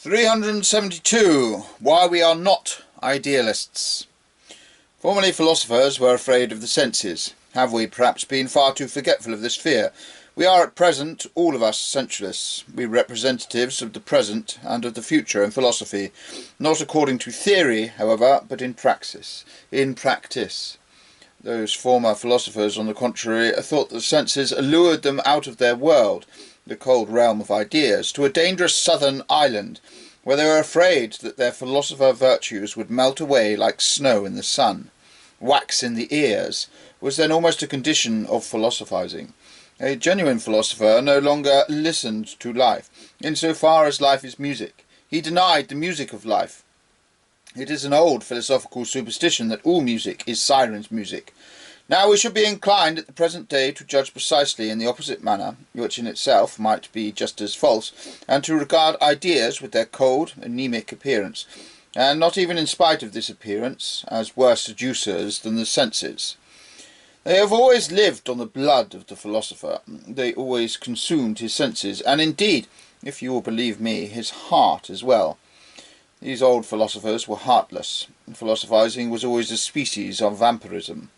372. Why we are not idealists. Formerly philosophers were afraid of the senses. Have we perhaps been far too forgetful of this fear? We are at present, all of us, sensualists. We representatives of the present and of the future in philosophy, not according to theory, however, but in praxis. Those former philosophers, on the contrary, thought the senses allured them out of their world, the cold realm of ideas, to a dangerous southern island, where they were afraid that their philosopher virtues would melt away like snow in the sun. Wax in the ears was then almost a condition of philosophizing. A genuine philosopher no longer listened to life, in so far as life is music. He denied the music of life. It is an old philosophical superstition that all music is Siren's music. Now we should be inclined at the present day to judge precisely in the opposite manner, which in itself might be just as false, and to regard ideas with their cold, anemic appearance, and not even in spite of this appearance, as worse seducers than the senses. They have always lived on the blood of the philosopher. They always consumed his senses, and indeed, if you will believe me, his heart as well. These old philosophers were heartless. Philosophizing was always a species of vampirism.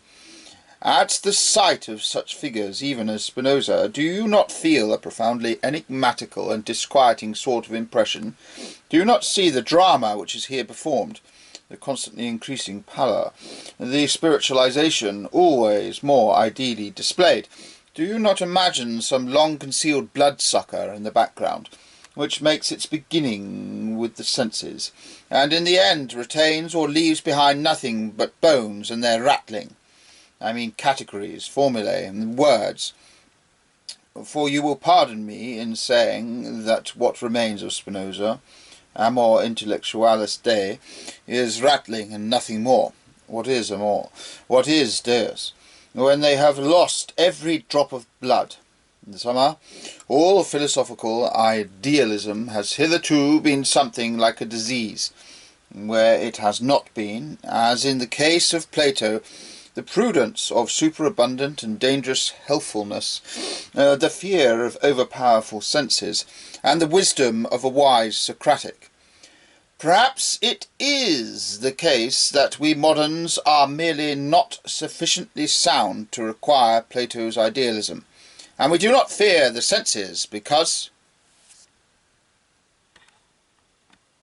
At the sight of such figures, even as Spinoza, do you not feel a profoundly enigmatical and disquieting sort of impression? Do you not see the drama which is here performed, the constantly increasing pallor, the spiritualization always more ideally displayed? Do you not imagine some long-concealed bloodsucker in the background, which makes its beginning with the senses, and in the end retains or leaves behind nothing but bones and their rattling? I mean categories, formulae, and words. For you will pardon me in saying that what remains of Spinoza, Amor Intellectualis Dei, is rattling and nothing more. What is amor? What is Deus? When they have lost every drop of blood. In summer, all philosophical idealism has hitherto been something like a disease. Where it has not been, as in the case of Plato, the prudence of superabundant and dangerous healthfulness, the fear of overpowerful senses, and the wisdom of a wise Socratic. Perhaps it is the case that we moderns are merely not sufficiently sound to require Plato's idealism, and we do not fear the senses because